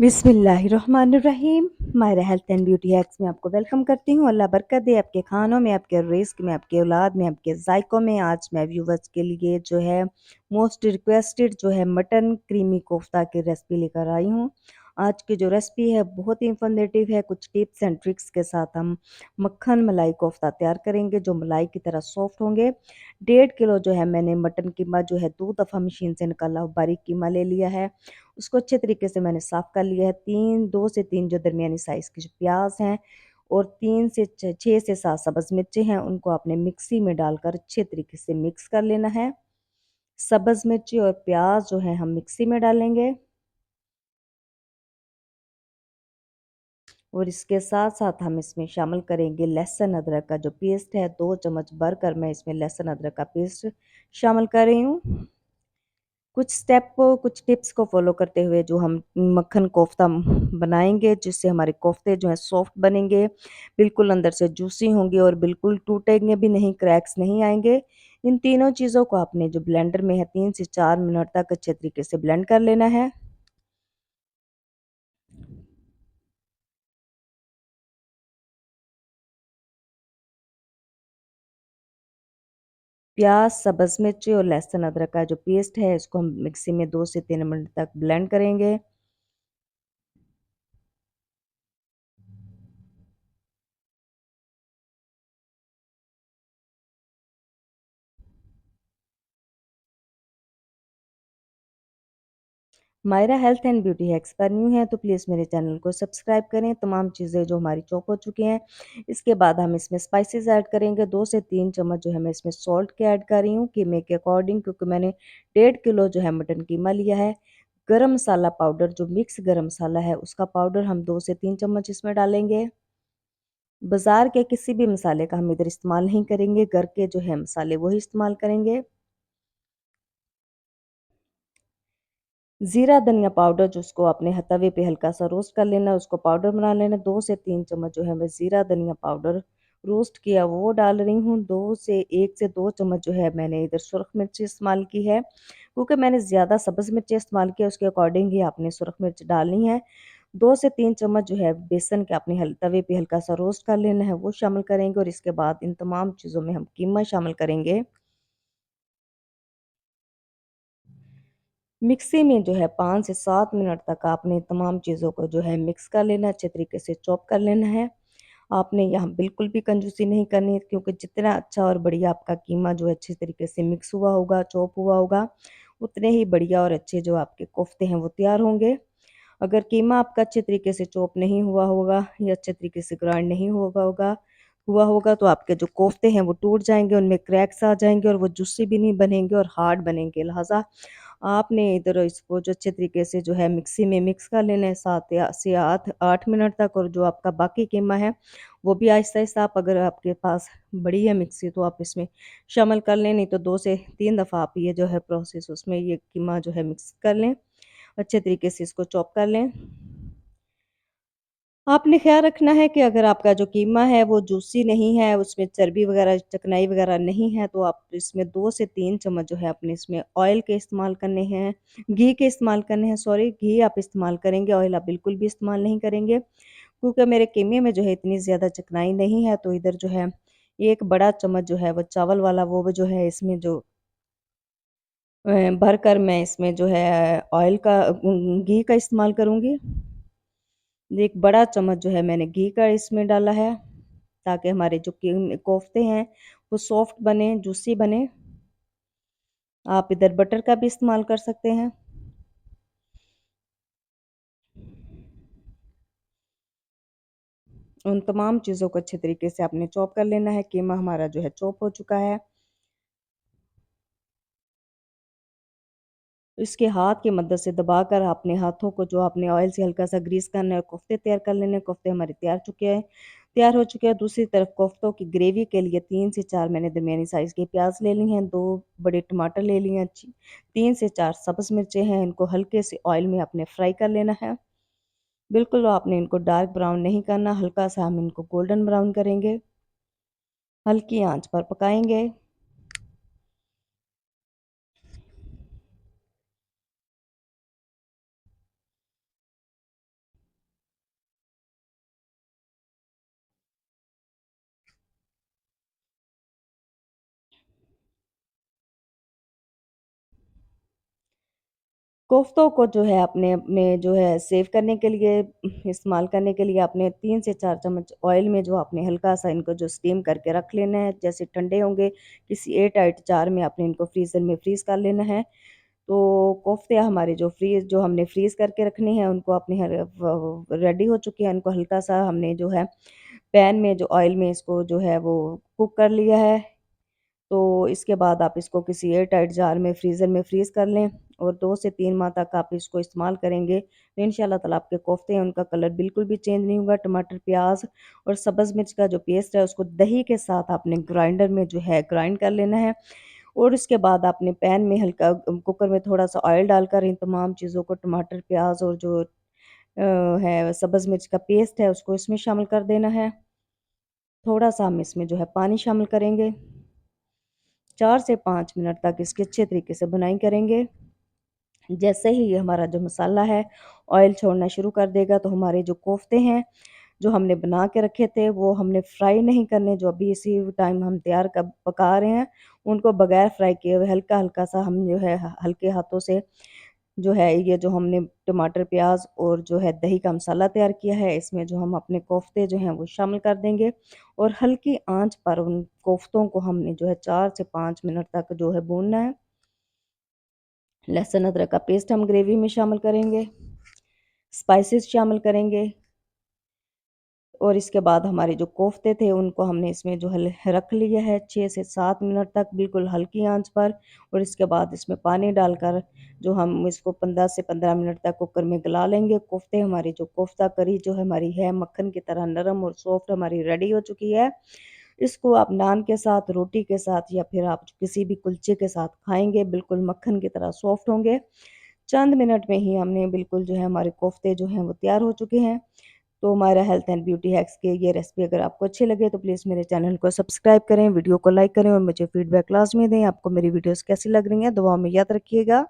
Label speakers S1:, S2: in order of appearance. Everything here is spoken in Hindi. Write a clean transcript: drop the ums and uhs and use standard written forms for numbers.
S1: बिस्मिल्लाहिर्रहमानिर्रहीम। Myra health and beauty hacks में आपको वेलकम करती हूँ। अल्लाह बरकत दे आपके खानों में, आपके रिस्क में, आपके औलाद में, आपके जायकों में। आज मैं व्यूवर्स के लिए जो है मोस्ट रिक्वेस्टेड जो है मटन क्रीमी कोफ्ता की रेसिपी लेकर आई हूँ। आज की जो रेसिपी है बहुत ही इंफॉर्मेटिव है। कुछ टिप्स एंड ट्रिक्स के साथ हम मक्खन मलाई कोफ्ता तैयार करेंगे जो मलाई की तरह सॉफ्ट होंगे। 1.5 किलो जो है मैंने मटन कीमा जो है 2 दफ़ा मशीन से निकाला बारीक कीमा ले लिया है। उसको अच्छे तरीके से मैंने साफ़ कर लिया है। 2 से 3 जो दरमियानी साइज़ के जो प्याज हैं और 3 से 6 से 7 सब्ज़ मिर्चें हैं, उनको आपने मिक्सी में डालकर अच्छे तरीके से मिक्स कर लेना है। सब्ज़ मिर्ची और प्याज जो है हम मिक्सी में डालेंगे और इसके साथ-साथ हम इसमें शामिल करेंगे लहसुन अदरक का जो पेस्ट है। 2 चम्मच भरकर मैं इसमें लहसुन अदरक का पेस्ट शामिल कर रही हूँ। कुछ स्टेप को कुछ टिप्स को फॉलो करते हुए जो हम मक्खन कोफ्ता बनाएँगे, जिससे हमारे कोफ्ते जो हैं सॉफ्ट बनेंगे, बिल्कुल अंदर से जूसी होंगे और बिल्कुल टूटेंगे भी नहीं, क्रैक्स नहीं आएँगे। इन तीनों चीज़ों को आपने जो ब्लेंडर में है 3 से 4 मिनट तक अच्छे तरीके से ब्लेंड कर लेना है। प्याज़, सब्ज़ मिर्ची और लहसुन अदरक का जो पेस्ट है, इसको हम मिक्सी में 2 से 3 मिनट तक ब्लेंड करेंगे। Myra health and beauty hacks पर न्यू है तो प्लीज़ मेरे चैनल को सब्सक्राइब करें। तमाम चीज़ें जो हमारी चॉप हो चुकी हैं, इसके बाद हम इसमें स्पाइसेस ऐड करेंगे। 2 से 3 चम्मच जो है मैं इसमें सॉल्ट के ऐड कर रही हूँ कीमे के अकॉर्डिंग, क्योंकि मैंने 1.5 किलो जो है मटन कीमा लिया है। गरम मसाला पाउडर जो मिक्स गरम मसाला है उसका पाउडर हम 2 से 3 चम्मच इसमें डालेंगे। बाज़ार के किसी भी मसाले का हम इधर इस्तेमाल नहीं करेंगे, घर के जो है मसाले वही इस्तेमाल करेंगे। ज़ीरा धनिया पाउडर जो उसको आपने तवे पे हल्का सा रोस्ट कर लेना, उसको पाउडर बना लेना। 2 से 3 चम्मच जो है मैं ज़ीरा धनिया पाउडर रोस्ट किया वो डाल रही हूँ। 2 से 1 से 2 चम्मच जो है मैंने इधर सुरख मिर्ची इस्तेमाल की है, क्योंकि मैंने ज़्यादा सब्ज़ मिर्ची इस्तेमाल की है, उसके अकॉर्डिंग ही आपने सुरख मिर्च डालनी है। 2 से 3 चम्मच जो है बेसन के आपने तवे पे हल्का सा रोस्ट कर लेना है, वो शामिल करेंगे और इसके बाद इन तमाम चीज़ों में हम कीमा शामिल करेंगे। मिक्सी में जो है 5 से 7 मिनट तक आपने तमाम चीज़ों को जो है मिक्स कर लेना है, अच्छे तरीके से चॉप कर लेना है। आपने यहाँ बिल्कुल भी कंजूसी नहीं करनी है, क्योंकि जितना अच्छा और बढ़िया आपका कीमा जो है अच्छे तरीके से मिक्स हुआ होगा, चॉप हुआ होगा, उतने ही बढ़िया और अच्छे जो आपके कोफ्ते हैं वो तैयार होंगे। अगर कीमा आपका अच्छे तरीके से चॉप नहीं हुआ होगा या अच्छे तरीके से ग्राइंड नहीं हुआ होगा तो आपके जो कोफ्ते हैं वो टूट जाएँगे, उनमें क्रैक्स आ जाएँगे और वो जुस्सी भी नहीं बनेंगे और हार्ड बनेंगे। लिहाज़ा आपने इधर इसको जो अच्छे तरीके से जो है मिक्सी में मिक्स कर लेना है 7 या से 8 मिनट तक, और जो आपका बाकी कीमा है वो भी आहिस्ता-आहिस्ता आप, अगर आपके पास बड़ी है मिक्सी तो आप इसमें शामिल कर लें, नहीं तो 2 से 3 दफ़ा आप ये जो है प्रोसेस उसमें ये कीमा जो है मिक्स कर लें। अच्छे तरीके से इसको चॉप कर लें। आपने ख़्याल रखना है कि अगर आपका जो कीमा है वो जूसी नहीं है, उसमें चर्बी वग़ैरह, चिकनाई वग़ैरह नहीं है, तो आप इसमें 2 से 3 चम्मच जो है अपने इसमें ऑयल के इस्तेमाल करने हैं, घी के इस्तेमाल करने हैं, सॉरी घी आप इस्तेमाल करेंगे, ऑयल आप बिल्कुल भी इस्तेमाल नहीं करेंगे। क्योंकि मेरे कीमे में जो है इतनी ज़्यादा चिकनाई नहीं है, तो इधर जो है 1 बड़ा चम्मच जो है वो चावल वाला वो जो है इसमें जो भरकर मैं इसमें जो है ऑयल का घी का इस्तेमाल करूँगी। एक बड़ा चम्मच जो है मैंने घी का इसमें डाला है, ताकि हमारे जो कोफ्ते हैं वो सॉफ्ट बने, जूसी बने। आप इधर बटर का भी इस्तेमाल कर सकते हैं। उन तमाम चीज़ों को अच्छे तरीके से आपने चॉप कर लेना है। कीमा हमारा जो है चॉप हो चुका है। इसके हाथ की मदद से दबाकर अपने हाथों को जो आपने ऑयल से हल्का सा ग्रीस करना है और कोफ्ते तैयार कर लेने हैं। कोफ्ते हमारे तैयार हो चुके हैं। दूसरी तरफ कोफ्तों की ग्रेवी के लिए 3 से 4 मैंने दरमियानी साइज़ के प्याज ले ली हैं, 2 बड़े टमाटर ले लिए हैं, 3 से 4 सब्ज़ मिर्चें हैं, इनको हल्के से ऑयल में आपने फ्राई कर लेना है। बिल्कुल आपने इनको डार्क ब्राउन नहीं करना, हल्का सा हम इनको गोल्डन ब्राउन करेंगे, हल्की आंच पर पकाएंगे। कोफ्तों को जो है अपने अपने जो है सेव करने के लिए इस्तेमाल करने के लिए आपने 3 से 4 चम्मच ऑयल में जो आपने हल्का-सा इनको जो स्टीम करके रख लेना है। जैसे ठंडे होंगे किसी एयर टाइट जार में आपने इनको फ्रीज़र में फ्रीज़ कर लेना है। तो कोफ्ते हमारे जो हमने फ्रीज़ करके रखने हैं उनको अपने हर व रेडी हो चुके हैं। इनको हल्का-सा हमने जो है पैन में जो ऑयल में इसको जो है वो कुक कर लिया है। तो इसके बाद आप इसको किसी एयर टाइट जार में फ्रीज़र में फ्रीज़ कर लें और 2 से 3 माह तक आप इसको इस्तेमाल करेंगे, तो इंशाअल्लाह ताला आपके कोफ्ते हैं उनका कलर बिल्कुल भी चेंज नहीं होगा। टमाटर, प्याज़ और सब्ज़ मिर्च का जो पेस्ट है उसको दही के साथ आपने ग्राइंडर में जो है ग्राइंड कर लेना है और उसके बाद आपने पैन में हल्का कुकर में थोड़ा-सा ऑयल डालकर इन तमाम चीज़ों को टमाटर, प्याज़ और जो है सब्ज़ मिर्च का पेस्ट है उसको इसमें शामिल कर देना है। थोड़ा-सा हम इसमें जो है पानी शामिल करेंगे। 4 से 5 मिनट तक इसकी अच्छे तरीके से बुनाई करेंगे। जैसे ही ये हमारा जो मसाला है ऑयल छोड़ना शुरू कर देगा तो हमारे जो कोफ्ते हैं, जो हमने बना के रखे थे वो हमने फ्राई नहीं करने, जो अभी इसी टाइम हम तैयार कर पका रहे हैं, उनको बगैर फ्राई किए हुए हल्का-हल्का सा हम जो है हल्के हाथों से जो है ये जो हमने टमाटर, प्याज़ और जो है दही का मसाला तैयार किया है, इसमें जो हम अपने कोफ्ते जो हैं वो शामिल कर देंगे और हल्की आँच पर उन कोफ्तों को हमने जो है 4 से 5 मिनट तक जो है भूनना है। लहसुन अदरक का पेस्ट हम ग्रेवी में शामिल करेंगे, स्पाइसेस शामिल करेंगे और इसके बाद हमारे जो कोफ्ते थे उनको हमने इसमें जो है रख लिया है 6 से 7 मिनट तक बिल्कुल हल्की आंच पर और इसके बाद इसमें पानी डालकर जो हम इसको 15 से 15 मिनट तक कुकर में गला लेंगे। कोफ्ते हमारी जो कोफ्ता करी जो हमारी है मक्खन की तरह नरम और सॉफ्ट हमारी रेडी हो चुकी है। इसको आप नान के साथ, रोटी के साथ या फिर आप किसी भी कुलचे के साथ खाएँगे, बिल्कुल मक्खन की तरह सॉफ्ट होंगे। चंद मिनट में ही हमने बिल्कुल जो है हमारे कोफ्ते जो हैं वो तैयार हो चुके हैं। तो हमारा हेल्थ एंड ब्यूटी हैक्स की ये रेसिपी अगर आपको अच्छी लगे तो प्लीज़ मेरे चैनल को सब्सक्राइब करें, वीडियो को लाइक करें और मुझे फीडबैक लाज़मी दें। आपको मेरी वीडियोज़ कैसी लग रही हैं? दुआ में याद रखिएगा।